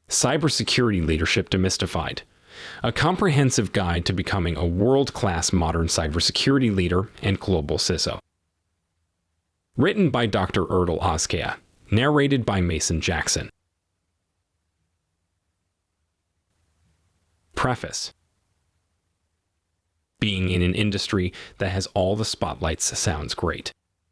Cybersecurity Leadership Demystified, a comprehensive guide to becoming a world-class modern cybersecurity leader and global CISO. Written by Dr. Erdal Ozkaya, narrated by Mason Jackson. Preface. Being in an industry that has all the spotlights sounds great.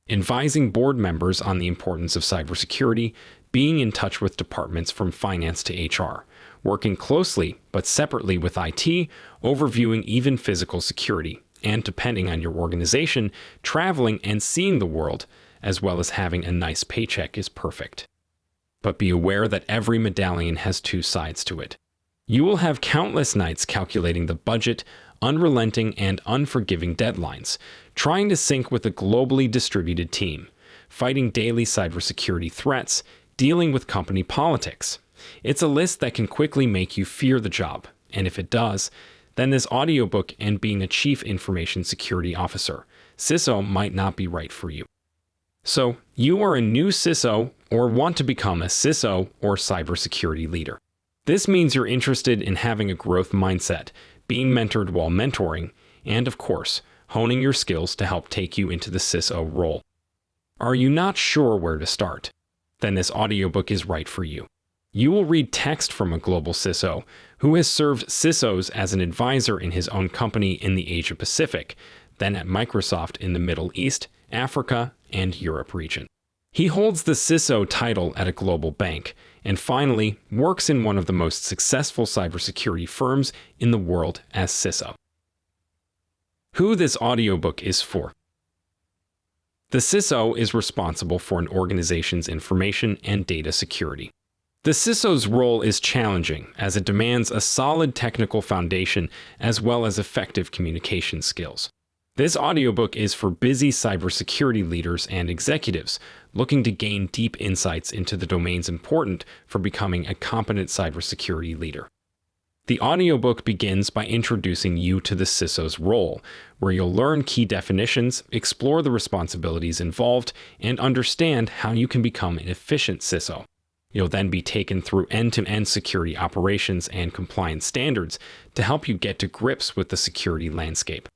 Advising board members on the importance of cybersecurity, being in touch with departments from finance to HR, working closely but separately with IT, overviewing even physical security, and depending on your organization, traveling and seeing the world, as well as having a nice paycheck is perfect. But be aware that every medallion has two sides to it. You will have countless nights calculating the budget, unrelenting and unforgiving deadlines, trying to sync with a globally distributed team, fighting daily cybersecurity threats, dealing with company politics. It's a list that can quickly make you fear the job, and if it does, then this audiobook and being a Chief Information Security Officer, CISO, might not be right for you. So, you are a new CISO or want to become a CISO or cybersecurity leader. This means you're interested in having a growth mindset, being mentored while mentoring, and of course, honing your skills to help take you into the CISO role. Are you not sure where to start? Then this audiobook is right for you. You will read text from a global CISO who has served CISOs as an advisor in his own company in the Asia Pacific, then at Microsoft in the Middle East, Africa, and Europe region. He holds the CISO title at a global bank, and finally, works in one of the most successful cybersecurity firms in the world as CISO. Who this audiobook is for. The CISO is responsible for an organization's information and data security. The CISO's role is challenging as it demands a solid technical foundation as well as effective communication skills. This audiobook is for busy cybersecurity leaders and executives looking to gain deep insights into the domains important for becoming a competent cybersecurity leader. The audiobook begins by introducing you to the CISO's role, where you'll learn key definitions, explore the responsibilities involved, and understand how you can become an efficient CISO. You'll then be taken through end-to-end security operations and compliance standards to help you get to grips with the security landscape.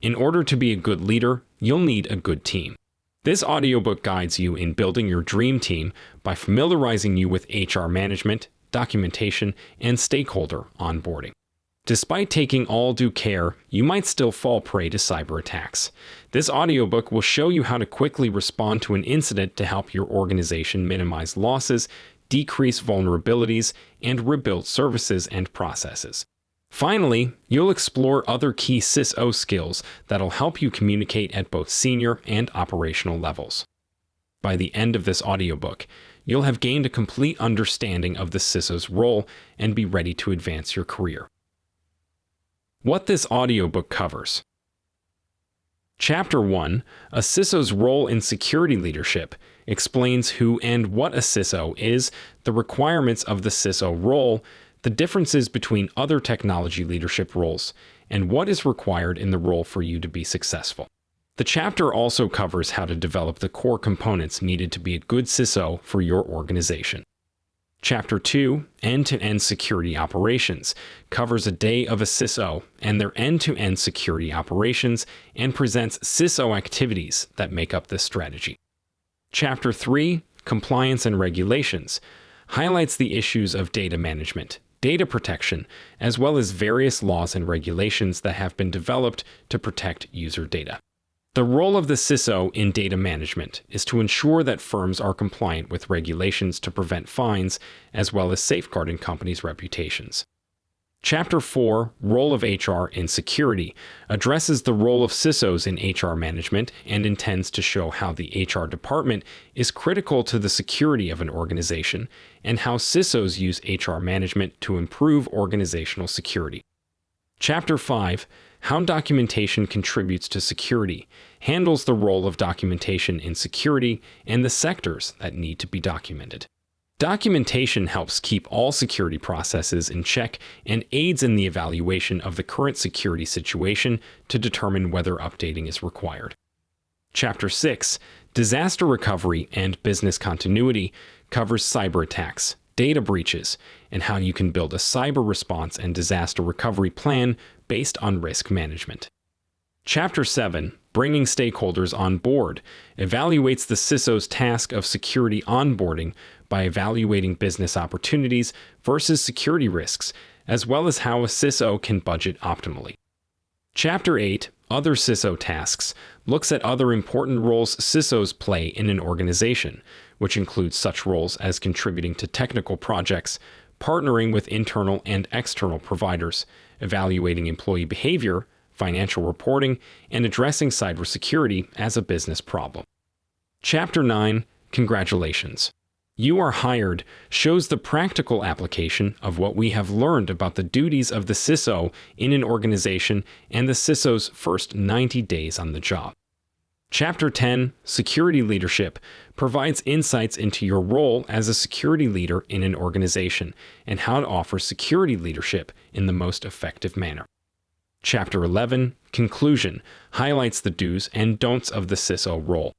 In order to be a good leader, you'll need a good team. This audiobook guides you in building your dream team by familiarizing you with HR management, documentation, and stakeholder onboarding. Despite taking all due care, you might still fall prey to cyber attacks. This audiobook will show you how to quickly respond to an incident to help your organization minimize losses, decrease vulnerabilities, and rebuild services and processes. Finally, you'll explore other key CISO skills that'll help you communicate at both senior and operational levels. By the end of this audiobook, you'll have gained a complete understanding of the CISO's role and be ready to advance your career. What this audiobook covers. Chapter 1, A CISO's Role in Security Leadership, explains who and what a CISO is, the requirements of the CISO role, the differences between other technology leadership roles, and what is required in the role for you to be successful. The chapter also covers how to develop the core components needed to be a good CISO for your organization. Chapter 2, End-to-End Security Operations, covers a day of a CISO and their end-to-end security operations and presents CISO activities that make up this strategy. Chapter 3, Compliance and Regulations, highlights the issues of data management, data protection, as well as various laws and regulations that have been developed to protect user data. The role of the CISO in data management is to ensure that firms are compliant with regulations to prevent fines, as well as safeguarding companies' reputations. Chapter 4, Role of HR in Security, addresses the role of CISOs in HR management and intends to show how the HR department is critical to the security of an organization and how CISOs use HR management to improve organizational security. Chapter 5, How Documentation Contributes to Security, handles the role of documentation in security and the sectors that need to be documented. Documentation helps keep all security processes in check and aids in the evaluation of the current security situation to determine whether updating is required. Chapter 6, Disaster Recovery and Business Continuity, covers cyber attacks, data breaches, and how you can build a cyber response and disaster recovery plan based on risk management. Chapter 7, Bringing Stakeholders on Board, evaluates the CISO's task of security onboarding by evaluating business opportunities versus security risks, as well as how a CISO can budget optimally. Chapter 8, Other CISO Tasks, looks at other important roles CISOs play in an organization, which includes such roles as contributing to technical projects, partnering with internal and external providers, evaluating employee behavior, financial reporting, and addressing cybersecurity as a business problem. Chapter 9, Congratulations. You Are Hired shows the practical application of what we have learned about the duties of the CISO in an organization and the CISO's first 90 days on the job. Chapter 10, Security Leadership, provides insights into your role as a security leader in an organization and how to offer security leadership in the most effective manner. Chapter 11, Conclusion, highlights the do's and don'ts of the CISO role.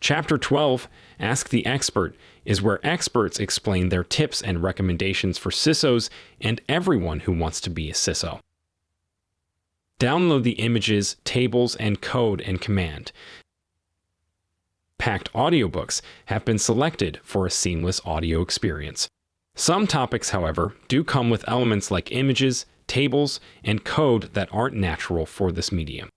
Chapter 12, Ask the Expert, is where experts explain their tips and recommendations for CISOs and everyone who wants to be a CISO. Download the images, tables, and code and command. Packed audiobooks have been selected for a seamless audio experience. Some topics, however, do come with elements like images, tables, and code that aren't natural for this medium.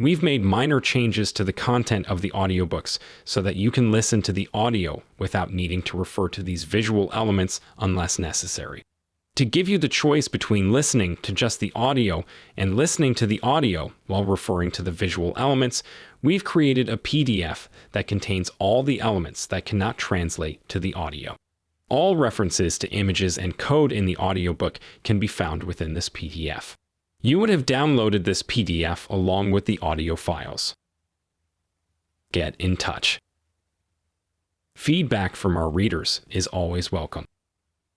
We've made minor changes to the content of the audiobooks so that you can listen to the audio without needing to refer to these visual elements unless necessary. To give you the choice between listening to just the audio and listening to the audio while referring to the visual elements, we've created a PDF that contains all the elements that cannot translate to the audio. All references to images and code in the audiobook can be found within this PDF. You would have downloaded this PDF along with the audio files. Get in touch. Feedback from our readers is always welcome.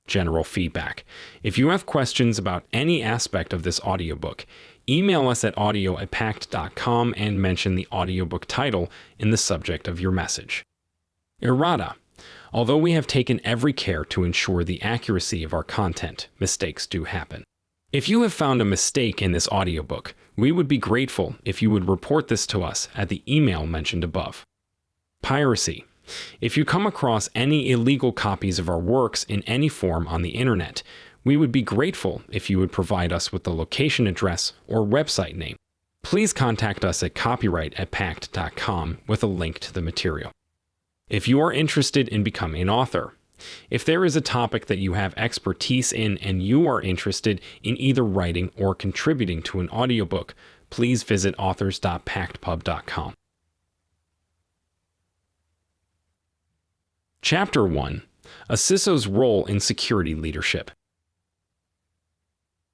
General feedback. If you have questions about any aspect of this audiobook, email us at audio@pact.com and mention the audiobook title in the subject of your message. Errata. Although we have taken every care to ensure the accuracy of our content, mistakes do happen. If you have found a mistake in this audiobook, we would be grateful if you would report this to us at the email mentioned above. Piracy. If you come across any illegal copies of our works in any form on the internet, we would be grateful if you would provide us with the location address or website name. Please contact us at copyright@pact.com with a link to the material. If you are interested in becoming an author, if there is a topic that you have expertise in and you are interested in either writing or contributing to an audiobook, please visit authors.pactpub.com. Chapter 1, A CISO's Role in Security Leadership.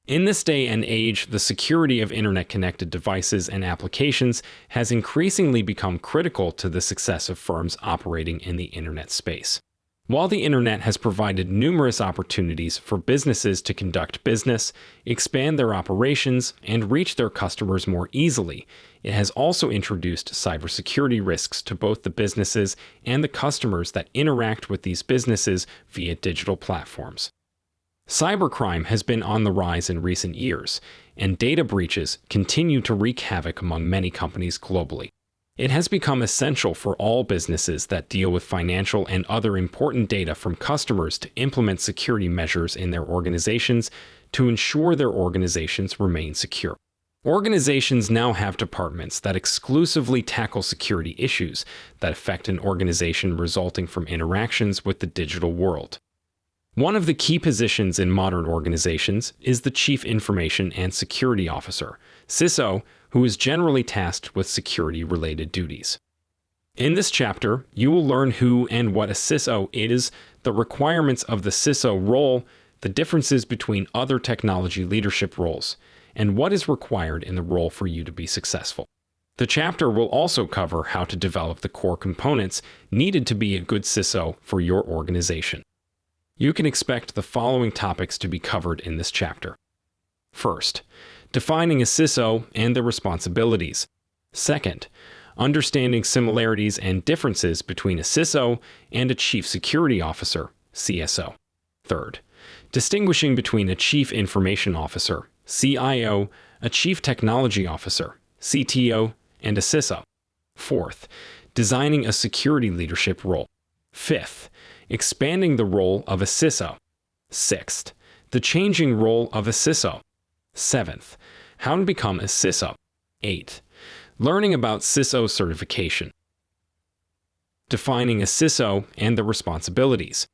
In this day and age, the security of internet-connected devices and applications has increasingly become critical to the success of firms operating in the internet space. While the internet has provided numerous opportunities for businesses to conduct business, expand their operations, and reach their customers more easily, it has also introduced cybersecurity risks to both the businesses and the customers that interact with these businesses via digital platforms. Cybercrime has been on the rise in recent years, and data breaches continue to wreak havoc among many companies globally. It has become essential for all businesses that deal with financial and other important data from customers to implement security measures in their organizations to ensure their organizations remain secure. Organizations now have departments that exclusively tackle security issues that affect an organization resulting from interactions with the digital world. One of the key positions in modern organizations is the Chief Information and Security Officer, CISO, who is generally tasked with security-related duties. In this chapter, you will learn who and what a CISO is, the requirements of the CISO role, the differences between other technology leadership roles, and what is required in the role for you to be successful. The chapter will also cover how to develop the core components needed to be a good CISO for your organization. You can expect the following topics to be covered in this chapter. First, defining a CISO and their responsibilities. Second, understanding similarities and differences between a CISO and a Chief Security Officer, CSO. Third, distinguishing between a Chief Information Officer, CIO, a Chief Technology Officer, CTO, and a CISO. Fourth, designing a security leadership role. Fifth, expanding the role of a CISO. Sixth, the changing role of a CISO. Seventh, how to become a CISO. Eighth, learning about CISO certification. Defining a CISO and the responsibilities.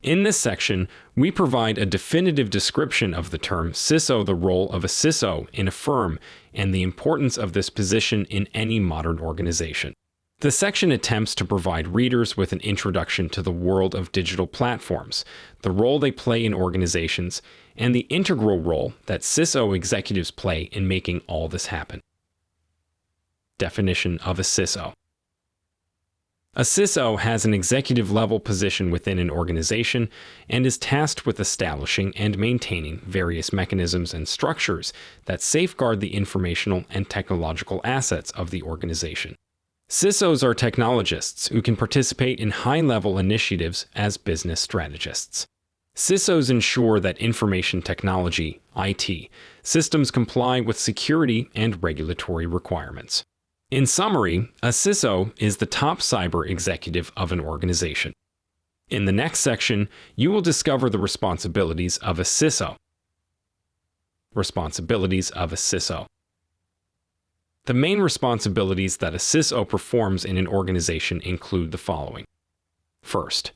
In this section, we provide a definitive description of the term CISO, the role of a CISO in a firm, and the importance of this position in any modern organization. The section attempts to provide readers with an introduction to the world of digital platforms, the role they play in organizations, and the integral role that CISO executives play in making all this happen. Definition of a CISO. A CISO has an executive-level position within an organization and is tasked with establishing and maintaining various mechanisms and structures that safeguard the informational and technological assets of the organization. CISOs are technologists who can participate in high-level initiatives as business strategists. CISOs ensure that information technology, IT, systems comply with security and regulatory requirements. In summary, a CISO is the top cyber executive of an organization. In the next section, you will discover the responsibilities of a CISO. Responsibilities of a CISO. The main responsibilities that a CISO performs in an organization include the following. First,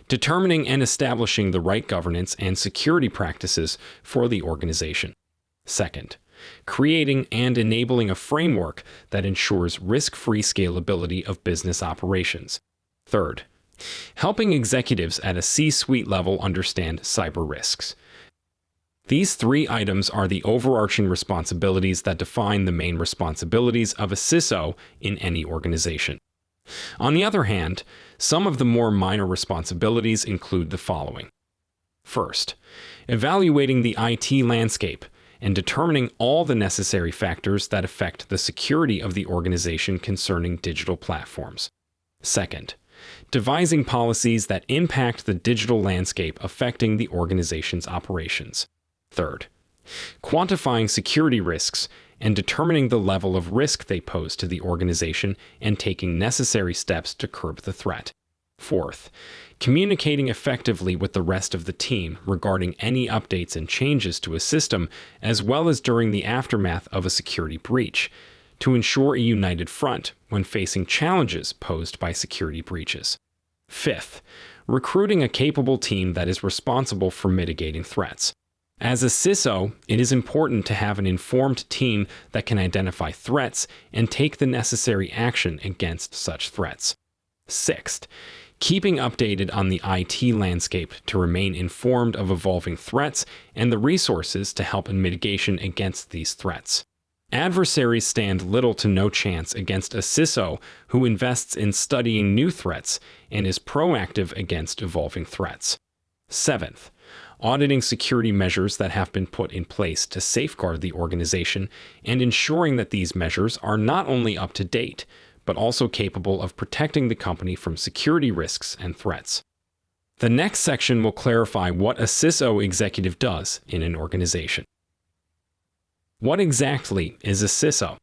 determining and establishing the right governance and security practices for the organization. Second, creating and enabling a framework that ensures risk-free scalability of business operations. Third, helping executives at a C-suite level understand cyber risks. These three items are the overarching responsibilities that define the main responsibilities of a CISO in any organization. On the other hand, some of the more minor responsibilities include the following. First, evaluating the IT landscape and determining all the necessary factors that affect the security of the organization concerning digital platforms. Second, devising policies that impact the digital landscape affecting the organization's operations. Third, quantifying security risks and determining the level of risk they pose to the organization and taking necessary steps to curb the threat. Fourth, communicating effectively with the rest of the team regarding any updates and changes to a system, as well as during the aftermath of a security breach, to ensure a united front when facing challenges posed by security breaches. Fifth, recruiting a capable team that is responsible for mitigating threats. As a CISO, it is important to have an informed team that can identify threats and take the necessary action against such threats. Sixth, keeping updated on the IT landscape to remain informed of evolving threats and the resources to help in mitigation against these threats. Adversaries stand little to no chance against a CISO who invests in studying new threats and is proactive against evolving threats. Seventh, auditing security measures that have been put in place to safeguard the organization and ensuring that these measures are not only up to date, but also capable of protecting the company from security risks and threats. The next section will clarify what a CISO executive does in an organization. What exactly is a CISO?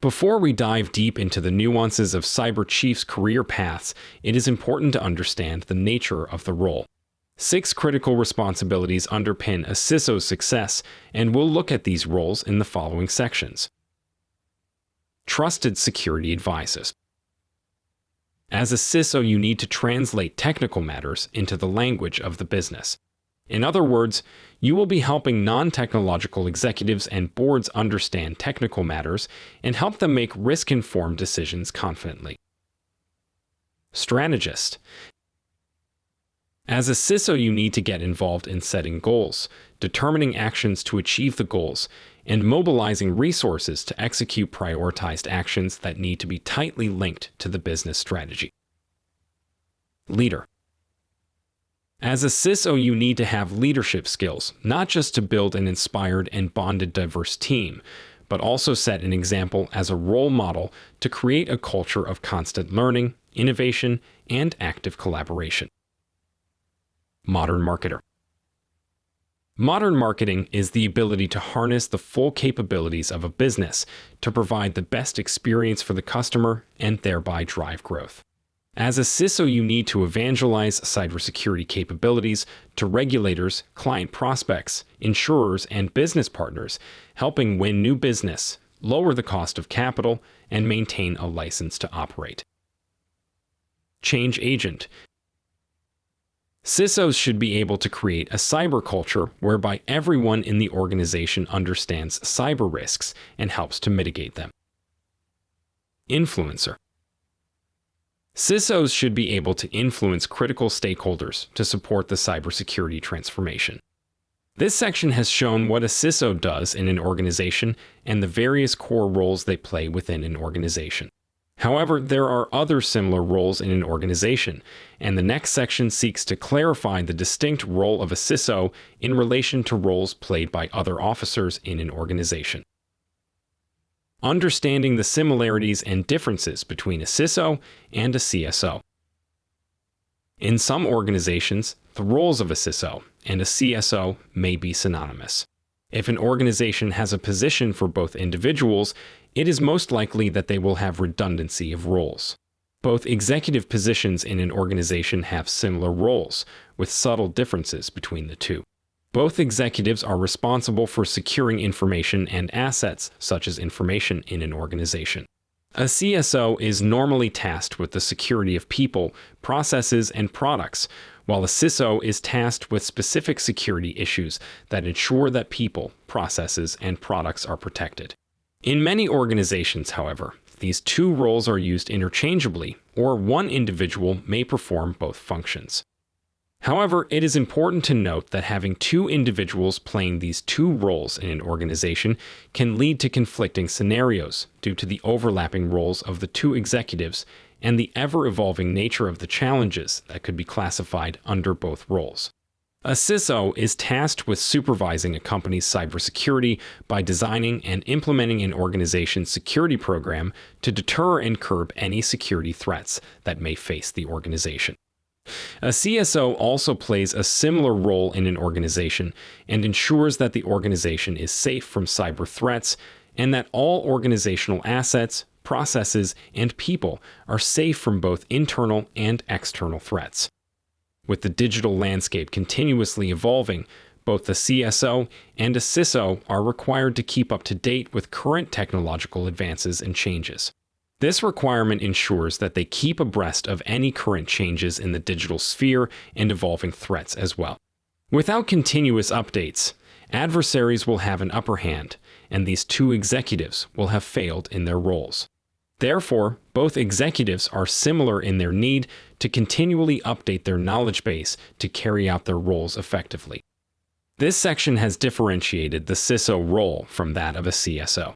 Before we dive deep into the nuances of cyber chiefs' career paths, it is important to understand the nature of the role. 6 critical responsibilities underpin a CISO's success, and we'll look at these roles in the following sections. Trusted security advisors. As a CISO, you need to translate technical matters into the language of the business. In other words, you will be helping non-technological executives and boards understand technical matters and help them make risk-informed decisions confidently. Strategist. As a CISO, you need to get involved in setting goals, determining actions to achieve the goals, and mobilizing resources to execute prioritized actions that need to be tightly linked to the business strategy. Leader. As a CISO, you need to have leadership skills, not just to build an inspired and bonded diverse team, but also set an example as a role model to create a culture of constant learning, innovation, and active collaboration. Modern marketer. Modern marketing is the ability to harness the full capabilities of a business to provide the best experience for the customer and thereby drive growth. As a CISO, you need to evangelize cybersecurity capabilities to regulators, client prospects, insurers, and business partners, helping win new business, lower the cost of capital, and maintain a license to operate. Change agent. CISOs should be able to create a cyber culture whereby everyone in the organization understands cyber risks and helps to mitigate them. Influencer. CISOs should be able to influence critical stakeholders to support the cybersecurity transformation. This section has shown what a CISO does in an organization and the various core roles they play within an organization. However, there are other similar roles in an organization, and the next section seeks to clarify the distinct role of a CISO in relation to roles played by other officers in an organization. Understanding the similarities and differences between a CISO and a CSO. In some organizations, the roles of a CISO and a CSO may be synonymous. If an organization has a position for both individuals, it is most likely that they will have redundancy of roles. Both executive positions in an organization have similar roles, with subtle differences between the two. Both executives are responsible for securing information and assets, such as information in an organization. A CSO is normally tasked with the security of people, processes, and products, while a CISO is tasked with specific security issues that ensure that people, processes, and products are protected. In many organizations, however, these two roles are used interchangeably, or one individual may perform both functions. However, it is important to note that having two individuals playing these two roles in an organization can lead to conflicting scenarios due to the overlapping roles of the two executives and the ever-evolving nature of the challenges that could be classified under both roles. A CISO is tasked with supervising a company's cybersecurity by designing and implementing an organization's security program to deter and curb any security threats that may face the organization. A CSO also plays a similar role in an organization and ensures that the organization is safe from cyber threats and that all organizational assets, processes, and people are safe from both internal and external threats. With the digital landscape continuously evolving, both the CSO and a CISO are required to keep up to date with current technological advances and changes. This requirement ensures that they keep abreast of any current changes in the digital sphere and evolving threats as well. Without continuous updates, adversaries will have an upper hand, and these two executives will have failed in their roles. Therefore, both executives are similar in their need to continually update their knowledge base to carry out their roles effectively. This section has differentiated the CISO role from that of a CSO.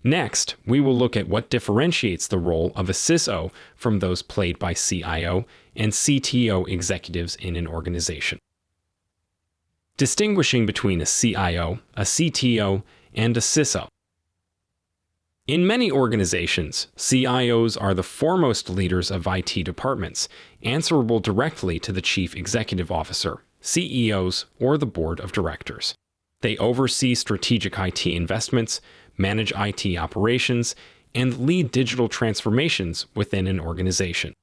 Next, we will look at what differentiates the role of a CISO from those played by CIO and CTO executives in an organization. Distinguishing between a CIO, a CTO, and a CISO. In many organizations, CIOs are the foremost leaders of IT departments, answerable directly to the Chief Executive Officer, CEOs, or the Board of Directors. They oversee strategic IT investments, manage IT operations, and lead digital transformations within an organization.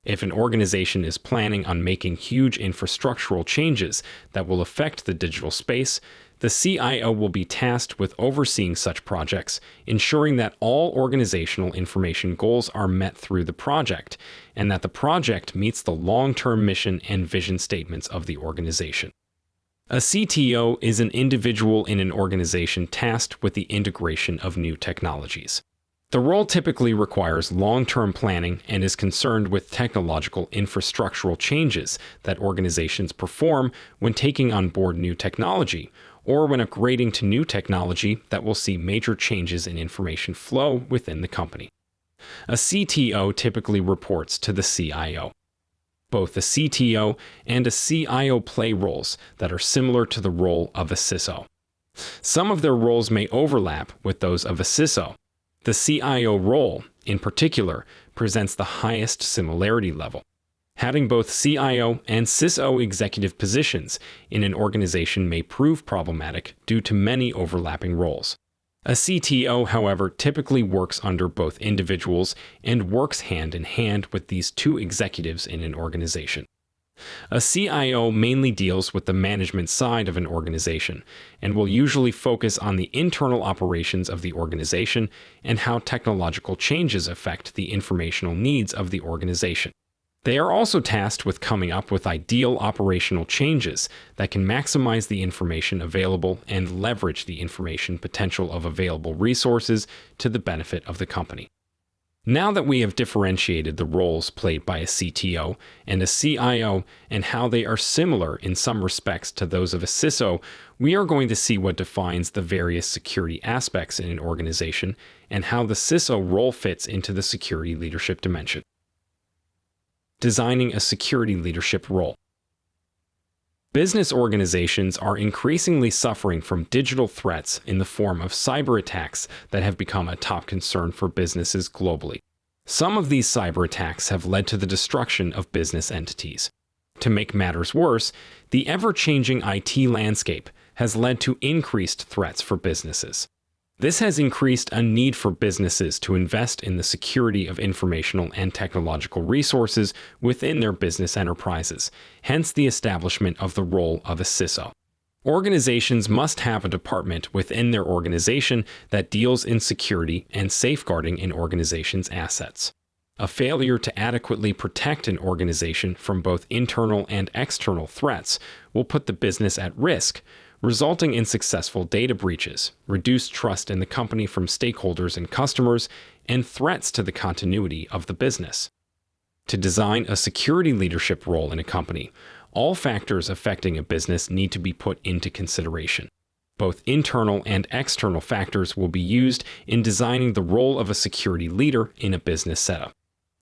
If an organization is planning on making huge infrastructural changes that will affect the digital space, the CIO will be tasked with overseeing such projects, ensuring that all organizational information goals are met through the project, and that the project meets the long-term mission and vision statements of the organization. A CTO is an individual in an organization tasked with the integration of new technologies. The role typically requires long-term planning and is concerned with technological infrastructural changes that organizations perform when taking on board new technology, or when upgrading to new technology that will see major changes in information flow within the company. A CTO typically reports to the CIO. Both the CTO and a CIO play roles that are similar to the role of a CISO. Some of their roles may overlap with those of a CISO. The CIO role, in particular, presents the highest similarity level. Having both CIO and CISO executive positions in an organization may prove problematic due to many overlapping roles. A CTO, however, typically works under both individuals and works hand in hand with these two executives in an organization. A CIO mainly deals with the management side of an organization and will usually focus on the internal operations of the organization and how technological changes affect the informational needs of the organization. They are also tasked with coming up with ideal operational changes that can maximize the information available and leverage the information potential of available resources to the benefit of the company. Now that we have differentiated the roles played by a CTO and a CIO and how they are similar in some respects to those of a CISO, we are going to see what defines the various security aspects in an organization and how the CISO role fits into the security leadership dimension. Designing a security leadership role. Business organizations are increasingly suffering from digital threats in the form of cyber attacks that have become a top concern for businesses globally. Some of these cyber attacks have led to the destruction of business entities. To make matters worse, the ever-changing IT landscape has led to increased threats for businesses. This has increased a need for businesses to invest in the security of informational and technological resources within their business enterprises, hence the establishment of the role of a CISO. Organizations must have a department within their organization that deals in security and safeguarding an organization's assets. A failure to adequately protect an organization from both internal and external threats will put the business at risk, resulting in successful data breaches, reduced trust in the company from stakeholders and customers, and threats to the continuity of the business. To design a security leadership role in a company, all factors affecting a business need to be put into consideration. Both internal and external factors will be used in designing the role of a security leader in a business setup.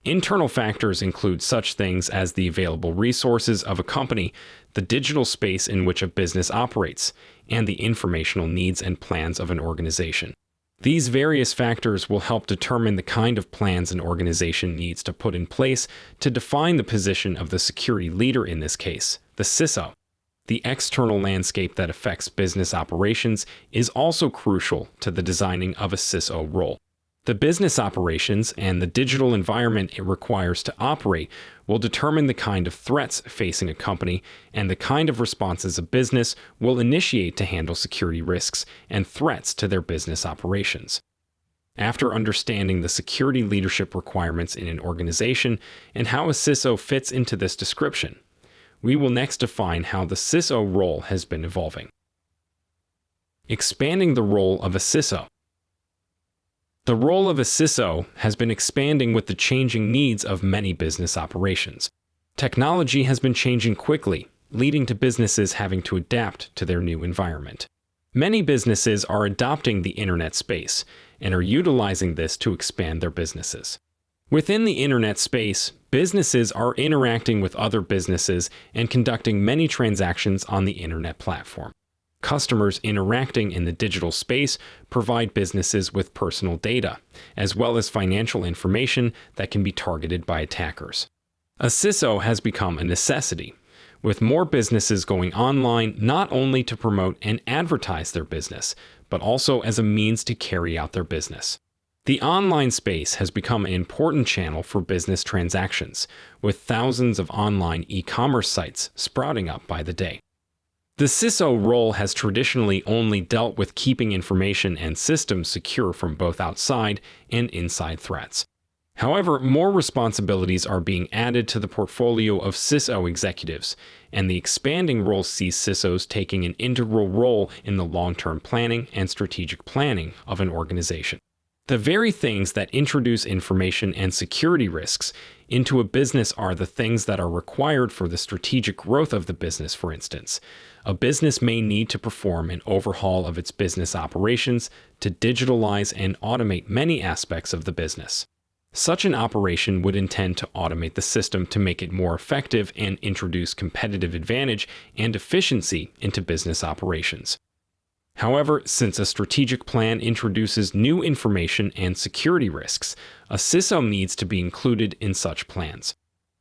Internal factors include such things as the available resources of a company, the digital space in which a business operates, and the informational needs and plans of an organization. These various factors will help determine the kind of plans an organization needs to put in place to define the position of the security leader in this case, the CISO. The external landscape that affects business operations is also crucial to the designing of a CISO role. The business operations and the digital environment it requires to operate will determine the kind of threats facing a company and the kind of responses a business will initiate to handle security risks and threats to their business operations. After understanding the security leadership requirements in an organization and how a CISO fits into this description, we will next define how the CISO role has been evolving. Expanding the role of a CISO. The role of a CISO has been expanding with the changing needs of many business operations. Technology has been changing quickly, leading to businesses having to adapt to their new environment. Many businesses are adopting the internet space and are utilizing this to expand their businesses. Within the internet space, businesses are interacting with other businesses and conducting many transactions on the internet platform. Customers interacting in the digital space provide businesses with personal data, as well as financial information that can be targeted by attackers. A CISO has become a necessity, with more businesses going online not only to promote and advertise their business, but also as a means to carry out their business. The online space has become an important channel for business transactions, with thousands of online e-commerce sites sprouting up by the day. The CISO role has traditionally only dealt with keeping information and systems secure from both outside and inside threats. However, more responsibilities are being added to the portfolio of CISO executives, and the expanding role sees CISOs taking an integral role in the long-term planning and strategic planning of an organization. The very things that introduce information and security risks into a business are the things that are required for the strategic growth of the business, for instance. A business may need to perform an overhaul of its business operations to digitalize and automate many aspects of the business. Such an operation would intend to automate the system to make it more effective and introduce competitive advantage and efficiency into business operations. However, since a strategic plan introduces new information and security risks, a CISO needs to be included in such plans.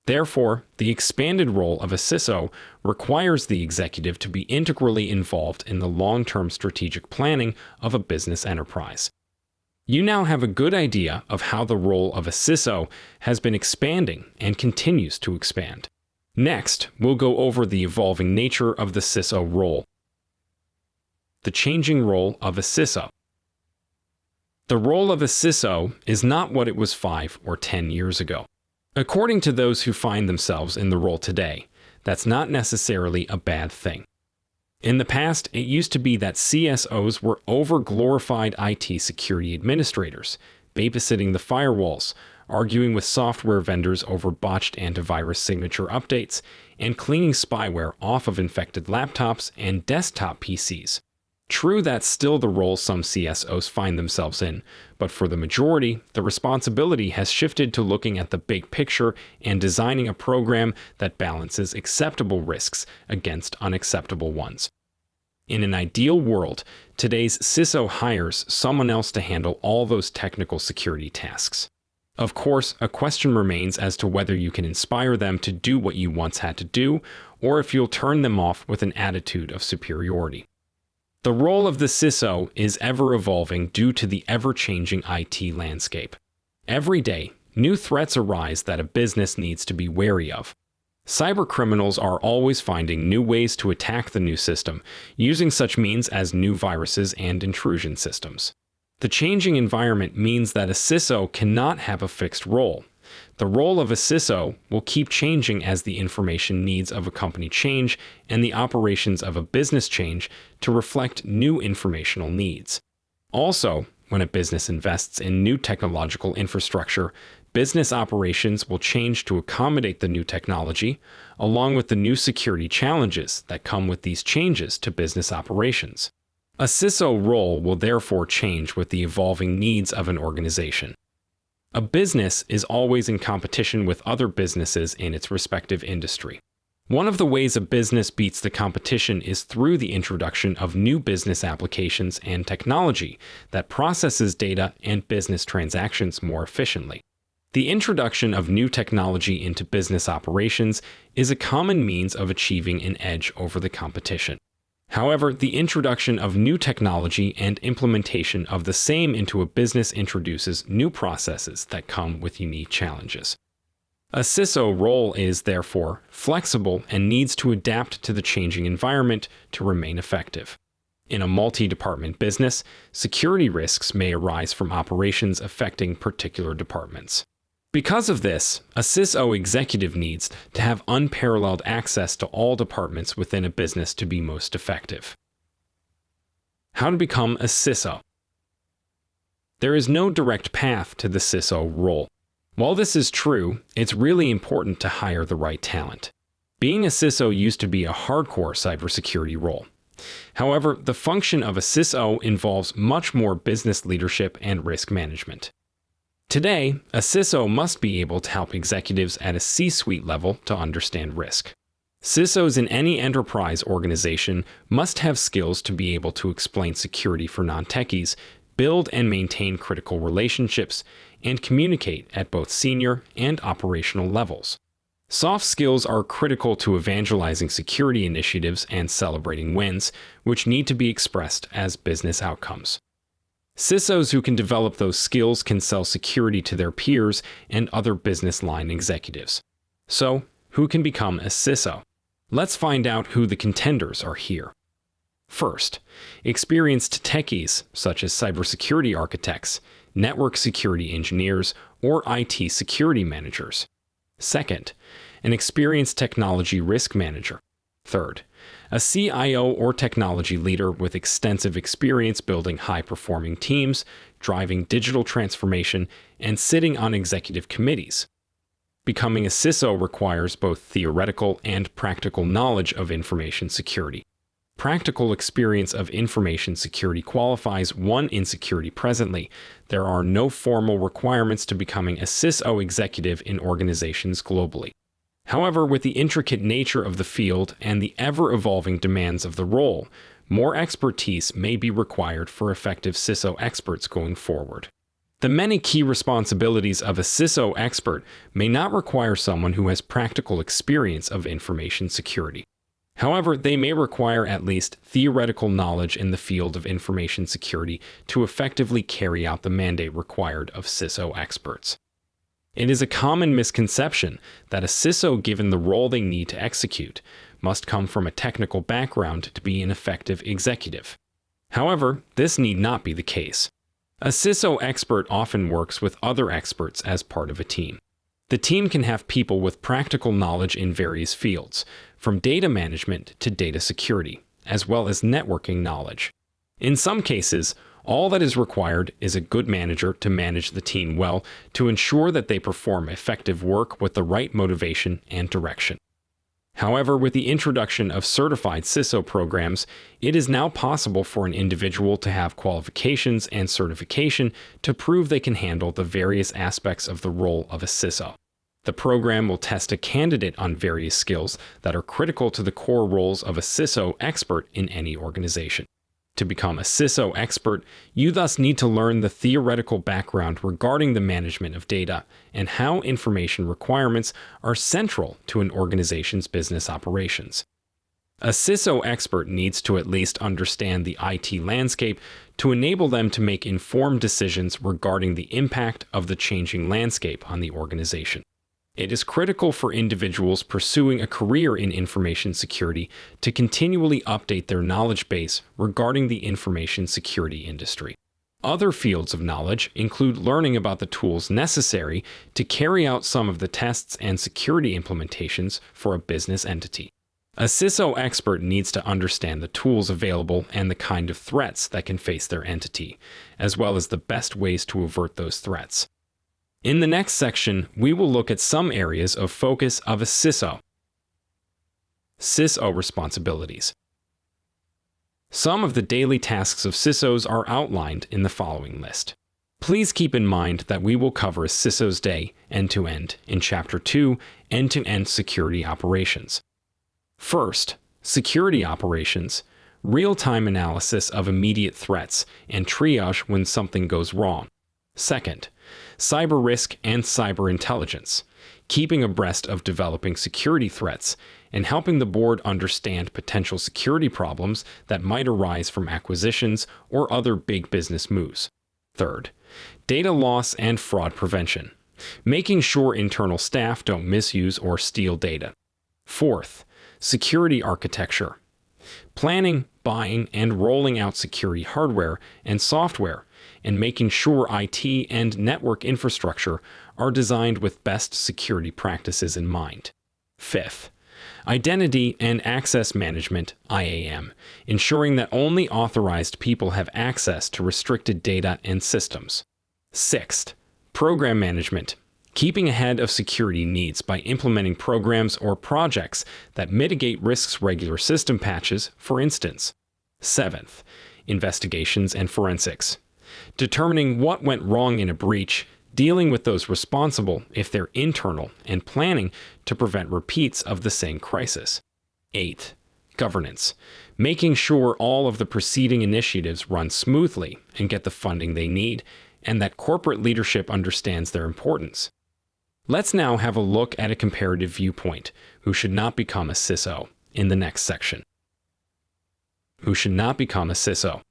Therefore, the expanded role of a CISO requires the executive to be integrally involved in the long-term strategic planning of a business enterprise. You now have a good idea of how the role of a CISO has been expanding and continues to expand. Next, we'll go over the evolving nature of the CISO role. The changing role of a CISO. The role of a CISO is not what it was 5 or 10 years ago. According to those who find themselves in the role today, that's not necessarily a bad thing. In the past, it used to be that CSOs were over-glorified IT security administrators, babysitting the firewalls, arguing with software vendors over botched antivirus signature updates, and cleaning spyware off of infected laptops and desktop PCs. True, that's still the role some CSOs find themselves in, but for the majority, the responsibility has shifted to looking at the big picture and designing a program that balances acceptable risks against unacceptable ones. In an ideal world, today's CISO hires someone else to handle all those technical security tasks. Of course, a question remains as to whether you can inspire them to do what you once had to do, or if you'll turn them off with an attitude of superiority. The role of the CISO is ever-evolving due to the ever-changing IT landscape. Every day, new threats arise that a business needs to be wary of. Cybercriminals are always finding new ways to attack the new system, using such means as new viruses and intrusion systems. The changing environment means that a CISO cannot have a fixed role. The role of a CISO will keep changing as the information needs of a company change and the operations of a business change to reflect new informational needs. Also, when a business invests in new technological infrastructure, business operations will change to accommodate the new technology, along with the new security challenges that come with these changes to business operations. A CISO role will therefore change with the evolving needs of an organization. A business is always in competition with other businesses in its respective industry. One of the ways a business beats the competition is through the introduction of new business applications and technology that processes data and business transactions more efficiently. The introduction of new technology into business operations is a common means of achieving an edge over the competition. However, the introduction of new technology and implementation of the same into a business introduces new processes that come with unique challenges. A CISO role is, therefore, flexible and needs to adapt to the changing environment to remain effective. In a multi-department business, security risks may arise from operations affecting particular departments. Because of this, a CISO executive needs to have unparalleled access to all departments within a business to be most effective. How to become a CISO? There is no direct path to the CISO role. While this is true, it's really important to hire the right talent. Being a CISO used to be a hardcore cybersecurity role. However, the function of a CISO involves much more business leadership and risk management. Today, a CISO must be able to help executives at a C-suite level to understand risk. CISOs in any enterprise organization must have skills to be able to explain security for non-techies, build and maintain critical relationships, and communicate at both senior and operational levels. Soft skills are critical to evangelizing security initiatives and celebrating wins, which need to be expressed as business outcomes. CISOs who can develop those skills can sell security to their peers and other business line executives. So, who can become a CISO? Let's find out who the contenders are here. First, experienced techies such as cybersecurity architects, network security engineers, or IT security managers. Second, an experienced technology risk manager. Third, a CIO or technology leader with extensive experience building high-performing teams, driving digital transformation, and sitting on executive committees. Becoming a CISO requires both theoretical and practical knowledge of information security. Practical experience of information security qualifies one in security presently. There are no formal requirements to becoming a CISO executive in organizations globally. However, with the intricate nature of the field and the ever-evolving demands of the role, more expertise may be required for effective CISO experts going forward. The many key responsibilities of a CISO expert may not require someone who has practical experience of information security. However, they may require at least theoretical knowledge in the field of information security to effectively carry out the mandate required of CISO experts. It is a common misconception that a CISO, given the role they need to execute, must come from a technical background to be an effective executive. However, this need not be the case. A CISO expert often works with other experts as part of a team. The team can have people with practical knowledge in various fields, from data management to data security, as well as networking knowledge. In some cases, all that is required is a good manager to manage the team well to ensure that they perform effective work with the right motivation and direction. However, with the introduction of certified CISO programs, it is now possible for an individual to have qualifications and certification to prove they can handle the various aspects of the role of a CISO. The program will test a candidate on various skills that are critical to the core roles of a CISO expert in any organization. To become a CISO expert, you thus need to learn the theoretical background regarding the management of data and how information requirements are central to an organization's business operations. A CISO expert needs to at least understand the IT landscape to enable them to make informed decisions regarding the impact of the changing landscape on the organization. It is critical for individuals pursuing a career in information security to continually update their knowledge base regarding the information security industry. Other fields of knowledge include learning about the tools necessary to carry out some of the tests and security implementations for a business entity. A CISO expert needs to understand the tools available and the kind of threats that can face their entity, as well as the best ways to avert those threats. In the next section, we will look at some areas of focus of a CISO. CISO responsibilities. Some of the daily tasks of CISOs are outlined in the following list. Please keep in mind that we will cover a CISO's day end-to-end in Chapter 2, End-to-End Security Operations. First, security operations, real-time analysis of immediate threats, and triage when something goes wrong. Second, cyber risk and cyber intelligence, keeping abreast of developing security threats and helping the board understand potential security problems that might arise from acquisitions or other big business moves. Third, data loss and fraud prevention, making sure internal staff don't misuse or steal data. Fourth, security architecture, planning, buying, and rolling out security hardware and software, and making sure IT and network infrastructure are designed with best security practices in mind. Fifth, identity and access management, IAM, ensuring that only authorized people have access to restricted data and systems. Sixth, program management, keeping ahead of security needs by implementing programs or projects that mitigate risks, regular system patches, for instance. Seventh, investigations and forensics, determining what went wrong in a breach, dealing with those responsible if they're internal, and planning to prevent repeats of the same crisis. Eighth, governance, making sure all of the preceding initiatives run smoothly and get the funding they need, and that corporate leadership understands their importance. Let's now have a look at a comparative viewpoint, who should not become a CISO, in the next section. Who should not become a CISO.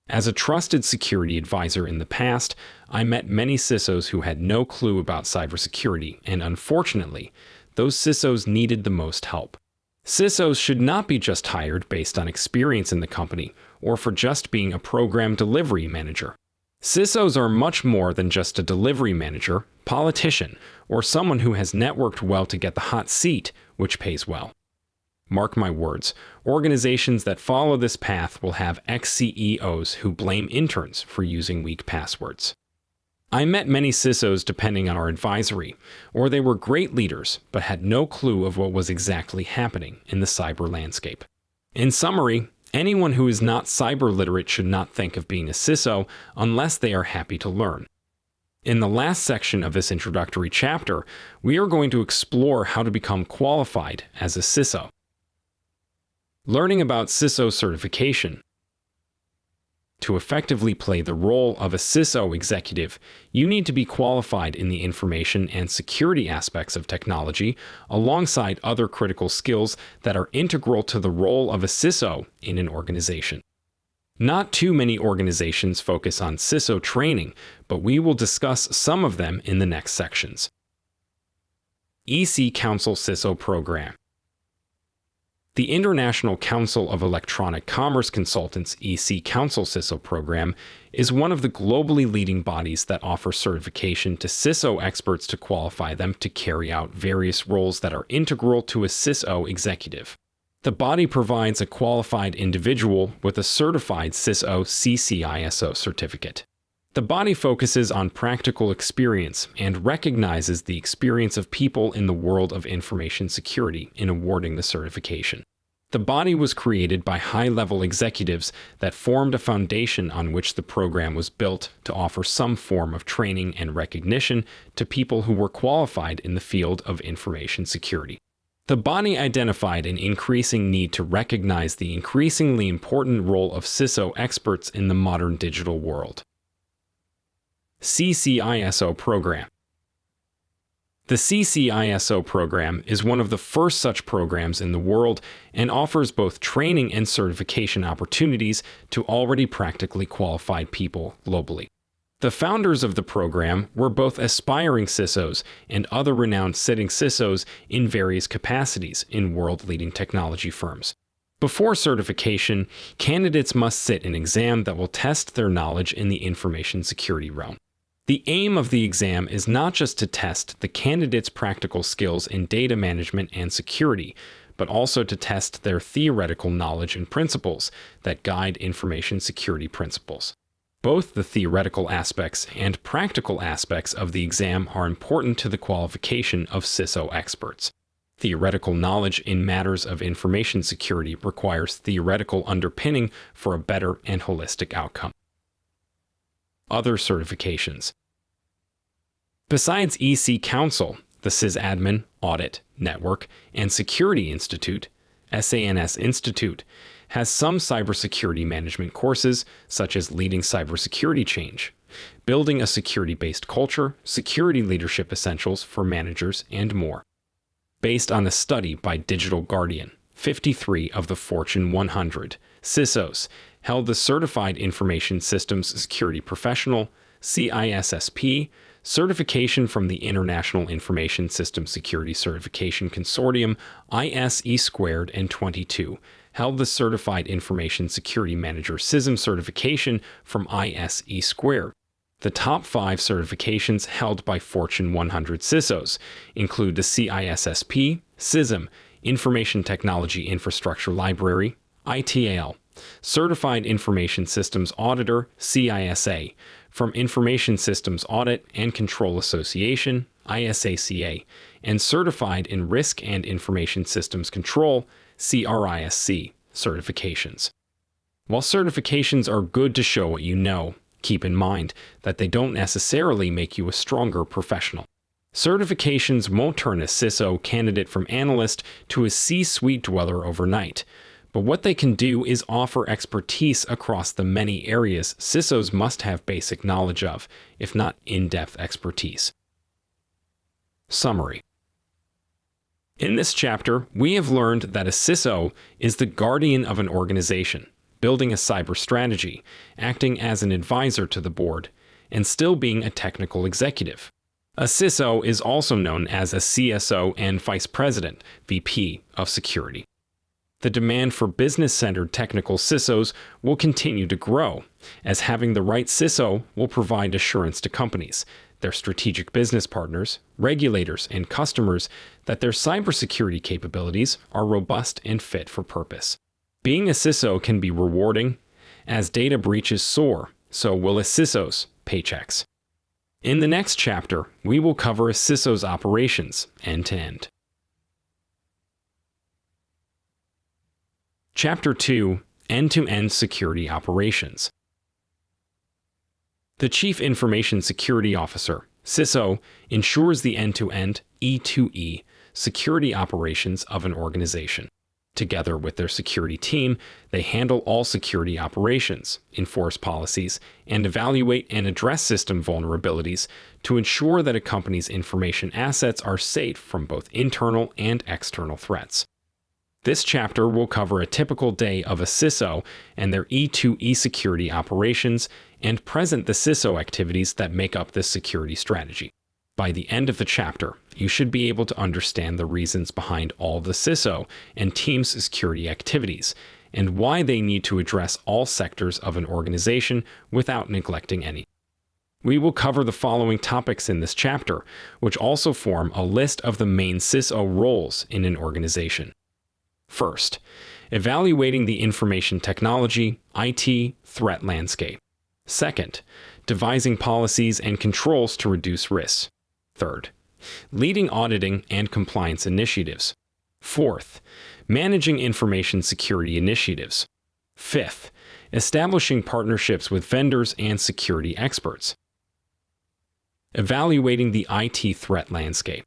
As a trusted security advisor in the past, I met many CISOs who had no clue about cybersecurity, and unfortunately, those CISOs needed the most help. CISOs should not be just hired based on experience in the company or for just being a program delivery manager. CISOs are much more than just a delivery manager, politician, or someone who has networked well to get the hot seat, which pays well. Mark my words, organizations that follow this path will have ex-CEOs who blame interns for using weak passwords. I met many CISOs depending on our advisory, or they were great leaders but had no clue of what was exactly happening in the cyber landscape. In summary, anyone who is not cyber literate should not think of being a CISO unless they are happy to learn. In the last section of this introductory chapter, we are going to explore how to become qualified as a CISO. Learning about CISO certification. To effectively play the role of a CISO executive, you need to be qualified in the information and security aspects of technology, alongside other critical skills that are integral to the role of a CISO in an organization. Not too many organizations focus on CISO training, but we will discuss some of them in the next sections. EC Council CISO Program. The International Council of Electronic Commerce Consultants EC Council CISO program is one of the globally leading bodies that offer certification to CISO experts to qualify them to carry out various roles that are integral to a CISO executive. The body provides a qualified individual with a certified CISO CCISO certificate. The body focuses on practical experience and recognizes the experience of people in the world of information security in awarding the certification. The body was created by high-level executives that formed a foundation on which the program was built to offer some form of training and recognition to people who were qualified in the field of information security. The body identified an increasing need to recognize the increasingly important role of CISO experts in the modern digital world. CCISO Program. The CCISO program is one of the first such programs in the world and offers both training and certification opportunities to already practically qualified people globally. The founders of the program were both aspiring CISOs and other renowned sitting CISOs in various capacities in world-leading technology firms. Before certification, candidates must sit an exam that will test their knowledge in the information security realm. The aim of the exam is not just to test the candidate's practical skills in data management and security, but also to test their theoretical knowledge and principles that guide information security principles. Both the theoretical aspects and practical aspects of the exam are important to the qualification of CISO experts. Theoretical knowledge in matters of information security requires theoretical underpinning for a better and holistic outcome. Other certifications. Besides EC Council, the SysAdmin, Audit, Network, and Security Institute, SANS Institute, has some cybersecurity management courses such as Leading Cybersecurity Change, Building a Security-Based Culture, Security Leadership Essentials for Managers, and more. Based on a study by Digital Guardian, 53 of the Fortune 100 CISOs held the Certified Information Systems Security Professional, CISSP, certification from the International Information Systems Security Certification Consortium, ISE2, and 22 held the Certified Information Security Manager CISM certification from ISE2. The top 5 certifications held by Fortune 100 CISOs include the CISSP, CISM, Information Technology Infrastructure Library, ITAL, Certified Information Systems Auditor, CISA, from Information Systems Audit and Control Association, ISACA, and Certified in Risk and Information Systems Control, CRISC, certifications. While certifications are good to show what you know, keep in mind that they don't necessarily make you a stronger professional. Certifications won't turn a CISO candidate from analyst to a C-suite dweller overnight, but what they can do is offer expertise across the many areas CISOs must have basic knowledge of, if not in-depth expertise. Summary. In this chapter, we have learned that a CISO is the guardian of an organization, building a cyber strategy, acting as an advisor to the board, and still being a technical executive. A CISO is also known as a CSO and Vice President, VP of Security. The demand for business-centered technical CISOs will continue to grow, as having the right CISO will provide assurance to companies, their strategic business partners, regulators, and customers that their cybersecurity capabilities are robust and fit for purpose. Being a CISO can be rewarding. As data breaches soar, so will a CISO's paychecks. In the next chapter, we will cover a CISO's operations end-to-end. Chapter 2, End-to-End Security Operations. The Chief Information Security Officer, CISO, ensures the end-to-end E2E security operations of an organization. Together with their security team, they handle all security operations, enforce policies, and evaluate and address system vulnerabilities to ensure that a company's information assets are safe from both internal and external threats. This chapter will cover a typical day of a CISO and their E2E security operations and present the CISO activities that make up this security strategy. By the end of the chapter, you should be able to understand the reasons behind all the CISO and team's security activities, and why they need to address all sectors of an organization without neglecting any. We will cover the following topics in this chapter, which also form a list of the main CISO roles in an organization. First, evaluating the information technology, IT, threat landscape. Second, devising policies and controls to reduce risks. Third, leading auditing and compliance initiatives. Fourth, managing information security initiatives. Fifth, establishing partnerships with vendors and security experts. Evaluating the IT threat landscape.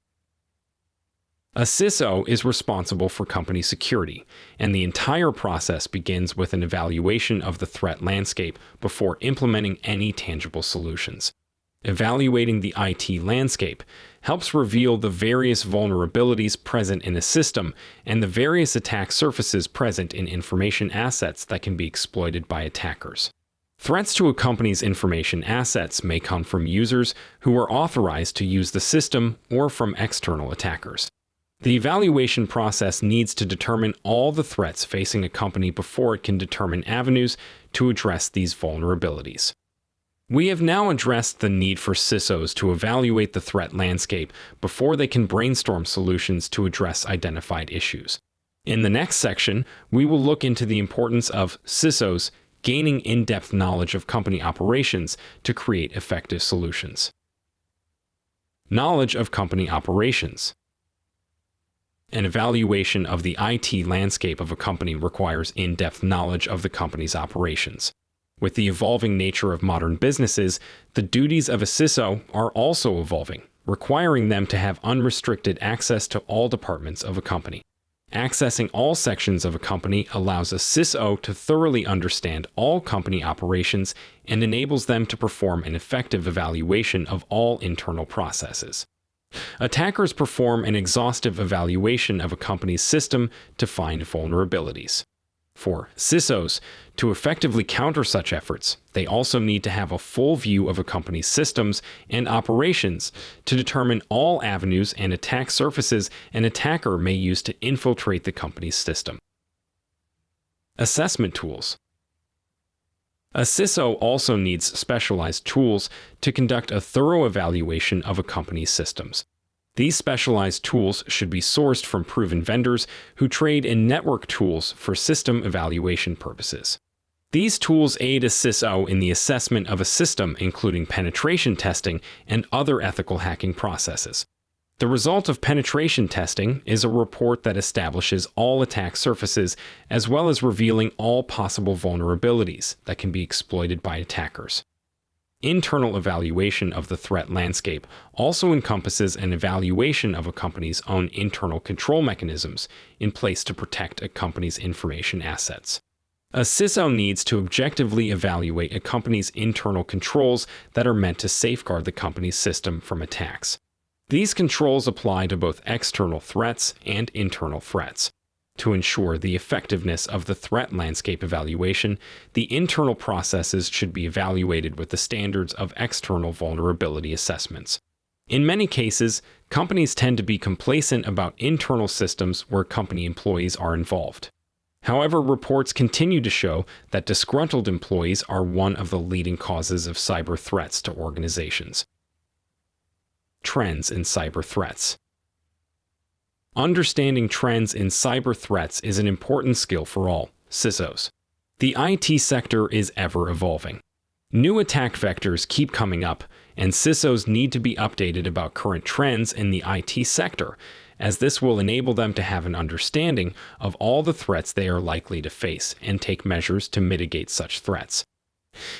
A CISO is responsible for company security, and the entire process begins with an evaluation of the threat landscape before implementing any tangible solutions. Evaluating the IT landscape helps reveal the various vulnerabilities present in a system and the various attack surfaces present in information assets that can be exploited by attackers. Threats to a company's information assets may come from users who are authorized to use the system or from external attackers. The evaluation process needs to determine all the threats facing a company before it can determine avenues to address these vulnerabilities. We have now addressed the need for CISOs to evaluate the threat landscape before they can brainstorm solutions to address identified issues. In the next section, we will look into the importance of CISOs gaining in-depth knowledge of company operations to create effective solutions. Knowledge of company operations. An evaluation of the IT landscape of a company requires in-depth knowledge of the company's operations. With the evolving nature of modern businesses, the duties of a CISO are also evolving, requiring them to have unrestricted access to all departments of a company. Accessing all sections of a company allows a CISO to thoroughly understand all company operations and enables them to perform an effective evaluation of all internal processes. Attackers perform an exhaustive evaluation of a company's system to find vulnerabilities. For CISOs to effectively counter such efforts, they also need to have a full view of a company's systems and operations to determine all avenues and attack surfaces an attacker may use to infiltrate the company's system. Assessment tools. A CISO also needs specialized tools to conduct a thorough evaluation of a company's systems. These specialized tools should be sourced from proven vendors who trade in network tools for system evaluation purposes. These tools aid a CISO in the assessment of a system, including penetration testing and other ethical hacking processes. The result of penetration testing is a report that establishes all attack surfaces as well as revealing all possible vulnerabilities that can be exploited by attackers. Internal evaluation of the threat landscape also encompasses an evaluation of a company's own internal control mechanisms in place to protect a company's information assets. A CISO needs to objectively evaluate a company's internal controls that are meant to safeguard the company's system from attacks. These controls apply to both external threats and internal threats. To ensure the effectiveness of the threat landscape evaluation, the internal processes should be evaluated with the standards of external vulnerability assessments. In many cases, companies tend to be complacent about internal systems where company employees are involved. However, reports continue to show that disgruntled employees are one of the leading causes of cyber threats to organizations. Trends in cyber threats. Understanding trends in cyber threats is an important skill for all CISOs. The IT sector is ever evolving. New attack vectors keep coming up, and CISOs need to be updated about current trends in the IT sector, as this will enable them to have an understanding of all the threats they are likely to face and take measures to mitigate such threats.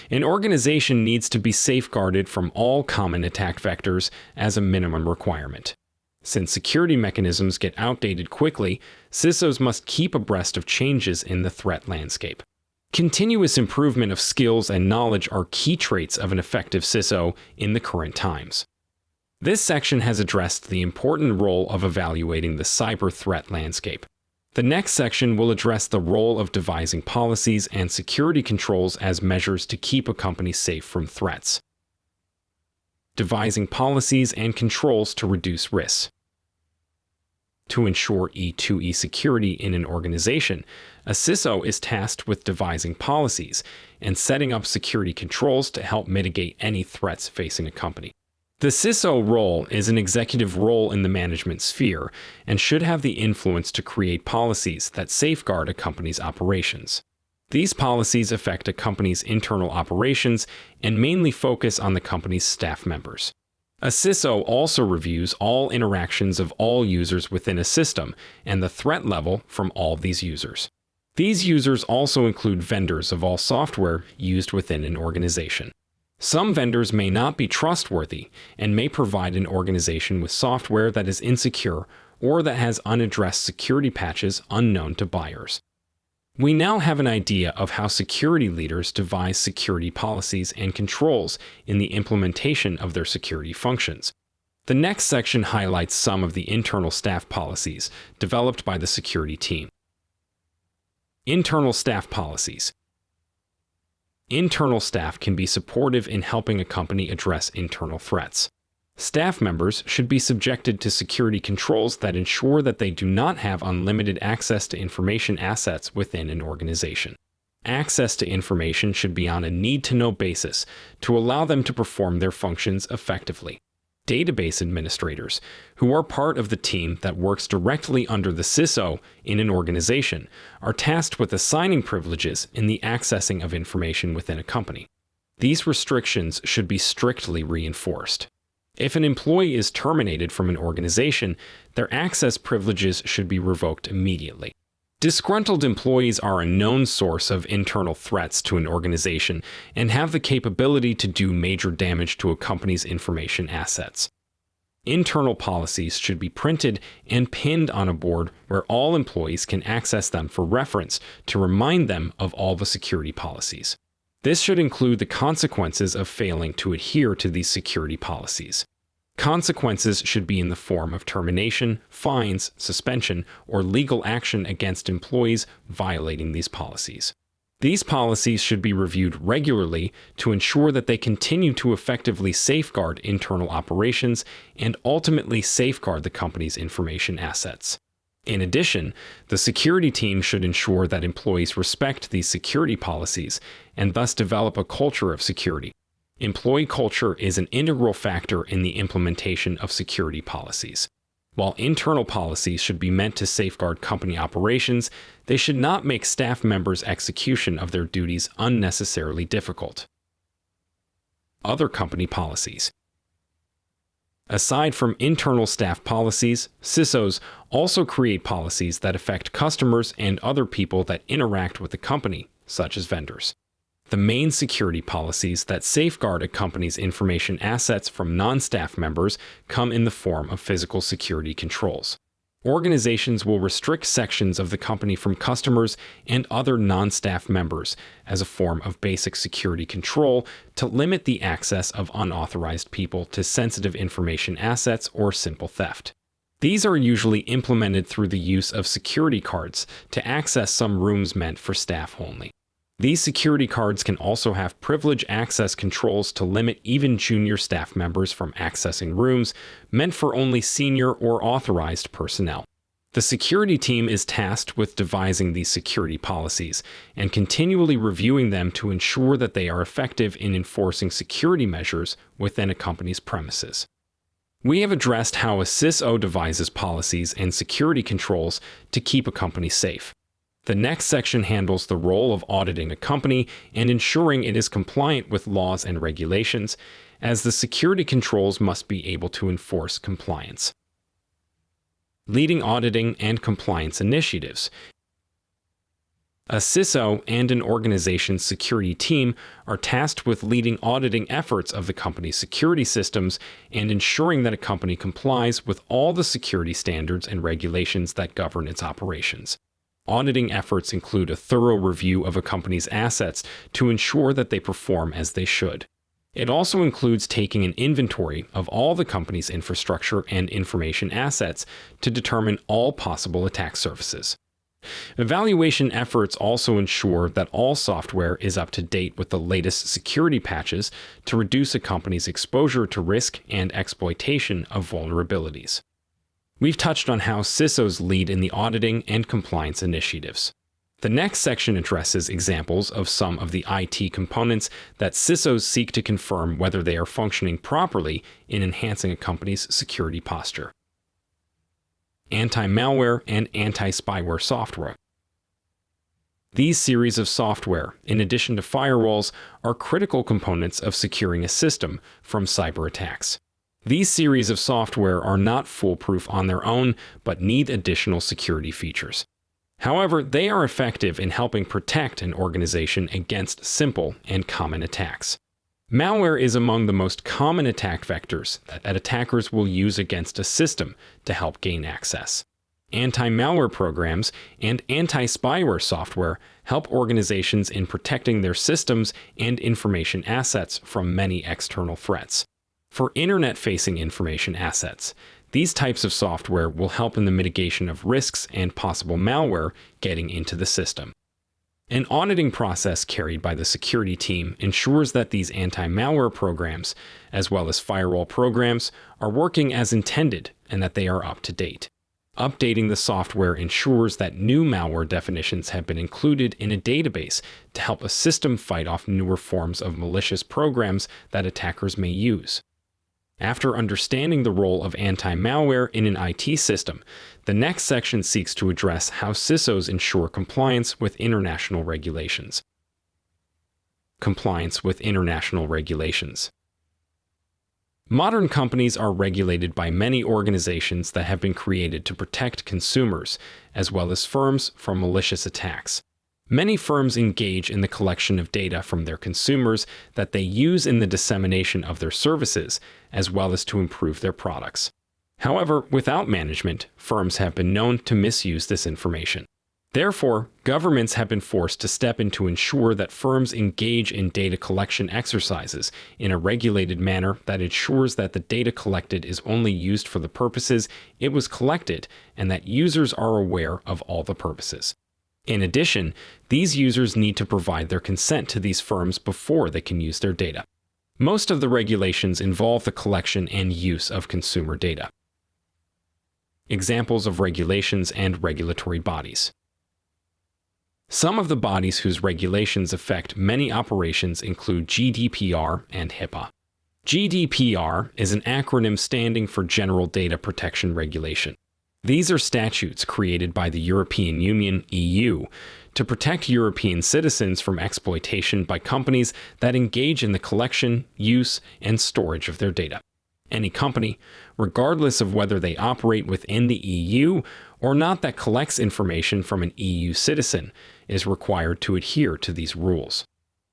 An organization needs to be safeguarded from all common attack vectors as a minimum requirement. Since security mechanisms get outdated quickly, CISOs must keep abreast of changes in the threat landscape. Continuous improvement of skills and knowledge are key traits of an effective CISO in the current times. This section has addressed the important role of evaluating the cyber threat landscape. The next section will address the role of devising policies and security controls as measures to keep a company safe from threats. Devising policies and controls to reduce risks. To ensure E2E security in an organization, a CISO is tasked with devising policies and setting up security controls to help mitigate any threats facing a company. The CISO role is an executive role in the management sphere and should have the influence to create policies that safeguard a company's operations. These policies affect a company's internal operations and mainly focus on the company's staff members. A CISO also reviews all interactions of all users within a system and the threat level from all these users. These users also include vendors of all software used within an organization. Some vendors may not be trustworthy and may provide an organization with software that is insecure or that has unaddressed security patches unknown to buyers. We now have an idea of how security leaders devise security policies and controls in the implementation of their security functions. The next section highlights some of the internal staff policies developed by the security team. Internal staff policies. Internal staff can be supportive in helping a company address internal threats. Staff members should be subjected to security controls that ensure that they do not have unlimited access to information assets within an organization. Access to information should be on a need-to-know basis to allow them to perform their functions effectively. Database administrators, who are part of the team that works directly under the CISO in an organization, are tasked with assigning privileges in the accessing of information within a company. These restrictions should be strictly reinforced. If an employee is terminated from an organization, their access privileges should be revoked immediately. Disgruntled employees are a known source of internal threats to an organization and have the capability to do major damage to a company's information assets. Internal policies should be printed and pinned on a board where all employees can access them for reference to remind them of all the security policies. This should include the consequences of failing to adhere to these security policies. Consequences should be in the form of termination, fines, suspension, or legal action against employees violating these policies. These policies should be reviewed regularly to ensure that they continue to effectively safeguard internal operations and ultimately safeguard the company's information assets. In addition, the security team should ensure that employees respect these security policies and thus develop a culture of security. Employee culture is an integral factor in the implementation of security policies. While internal policies should be meant to safeguard company operations, they should not make staff members' execution of their duties unnecessarily difficult. Other company policies. Aside from internal staff policies, CISOs also create policies that affect customers and other people that interact with the company, such as vendors. The main security policies that safeguard a company's information assets from non-staff members come in the form of physical security controls. Organizations will restrict sections of the company from customers and other non-staff members as a form of basic security control to limit the access of unauthorized people to sensitive information assets or simple theft. These are usually implemented through the use of security cards to access some rooms meant for staff only. These security cards can also have privilege access controls to limit even junior staff members from accessing rooms meant for only senior or authorized personnel. The security team is tasked with devising these security policies and continually reviewing them to ensure that they are effective in enforcing security measures within a company's premises. We have addressed how a CISO devises policies and security controls to keep a company safe. The next section handles the role of auditing a company and ensuring it is compliant with laws and regulations, as the security controls must be able to enforce compliance. Leading auditing and compliance initiatives. A CISO and an organization's security team are tasked with leading auditing efforts of the company's security systems and ensuring that a company complies with all the security standards and regulations that govern its operations. Auditing efforts include a thorough review of a company's assets to ensure that they perform as they should. It also includes taking an inventory of all the company's infrastructure and information assets to determine all possible attack surfaces. Evaluation efforts also ensure that all software is up to date with the latest security patches to reduce a company's exposure to risk and exploitation of vulnerabilities. We've touched on how CISOs lead in the auditing and compliance initiatives. The next section addresses examples of some of the IT components that CISOs seek to confirm whether they are functioning properly in enhancing a company's security posture. Anti-malware and anti-spyware software. These series of software, in addition to firewalls, are critical components of securing a system from cyber attacks. These series of software are not foolproof on their own, but need additional security features. However, they are effective in helping protect an organization against simple and common attacks. Malware is among the most common attack vectors that attackers will use against a system to help gain access. Anti-malware programs and anti-spyware software help organizations in protecting their systems and information assets from many external threats. For internet-facing information assets, these types of software will help in the mitigation of risks and possible malware getting into the system. An auditing process carried by the security team ensures that these anti-malware programs, as well as firewall programs, are working as intended and that they are up to date. Updating the software ensures that new malware definitions have been included in a database to help a system fight off newer forms of malicious programs that attackers may use. After understanding the role of anti-malware in an IT system, the next section seeks to address how CISOs ensure compliance with international regulations. Compliance with international regulations. Modern companies are regulated by many organizations that have been created to protect consumers, as well as firms from malicious attacks. Many firms engage in the collection of data from their consumers that they use in the dissemination of their services, as well as to improve their products. However, without management, firms have been known to misuse this information. Therefore, governments have been forced to step in to ensure that firms engage in data collection exercises in a regulated manner that ensures that the data collected is only used for the purposes it was collected and that users are aware of all the purposes. In addition, these users need to provide their consent to these firms before they can use their data. Most of the regulations involve the collection and use of consumer data. Examples of regulations and regulatory bodies. Some of the bodies whose regulations affect many operations include GDPR and HIPAA. GDPR is an acronym standing for General Data Protection Regulation. These are statutes created by the European Union (EU) to protect European citizens from exploitation by companies that engage in the collection, use, and storage of their data. Any company, regardless of whether they operate within the EU or not, that collects information from an EU citizen is required to adhere to these rules.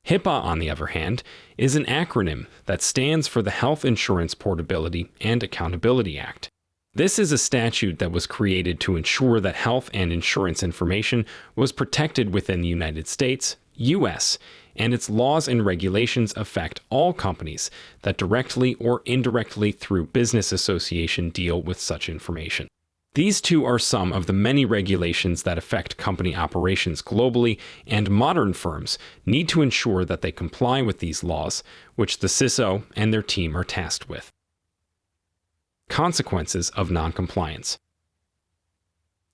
HIPAA, on the other hand, is an acronym that stands for the Health Insurance Portability and Accountability Act. This is a statute that was created to ensure that health and insurance information was protected within the United States, US, and its laws and regulations affect all companies that directly or indirectly through business association deal with such information. These two are some of the many regulations that affect company operations globally, and modern firms need to ensure that they comply with these laws, which the CISO and their team are tasked with. Consequences of noncompliance.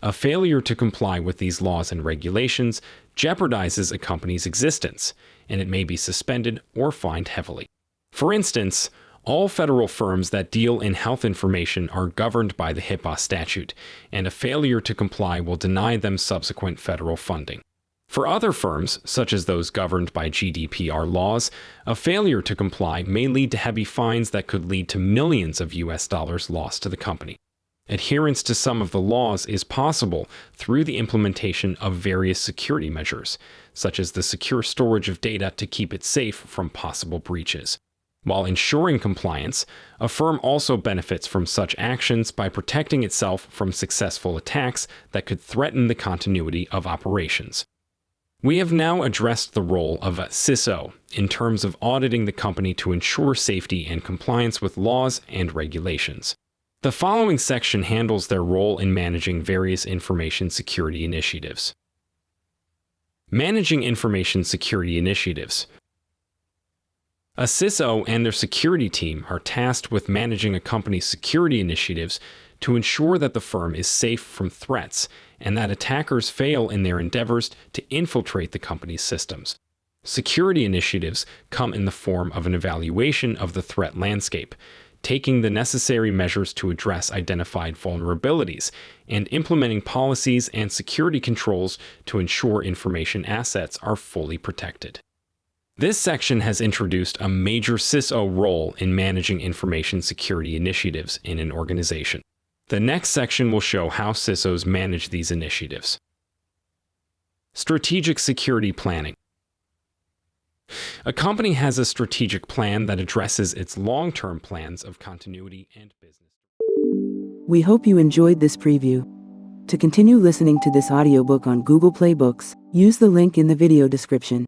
A failure to comply with these laws and regulations jeopardizes a company's existence, and it may be suspended or fined heavily. For instance, all federal firms that deal in health information are governed by the HIPAA statute, and a failure to comply will deny them subsequent federal funding. For other firms, such as those governed by GDPR laws, a failure to comply may lead to heavy fines that could lead to millions of US dollars lost to the company. Adherence to some of the laws is possible through the implementation of various security measures, such as the secure storage of data to keep it safe from possible breaches. While ensuring compliance, a firm also benefits from such actions by protecting itself from successful attacks that could threaten the continuity of operations. We have now addressed the role of a CISO in terms of auditing the company to ensure safety and compliance with laws and regulations. The following section handles their role in managing various information security initiatives. Managing information security initiatives. A CISO and their security team are tasked with managing a company's security initiatives to ensure that the firm is safe from threats and that attackers fail in their endeavors to infiltrate the company's systems. Security initiatives come in the form of an evaluation of the threat landscape, taking the necessary measures to address identified vulnerabilities, and implementing policies and security controls to ensure information assets are fully protected. This section has introduced a major CISO role in managing information security initiatives in an organization. The next section will show how CISOs manage these initiatives. Strategic security planning. A company has a strategic plan that addresses its long-term plans of continuity and business. We hope you enjoyed this preview. To continue listening to this audiobook on Google Play Books, use the link in the video description.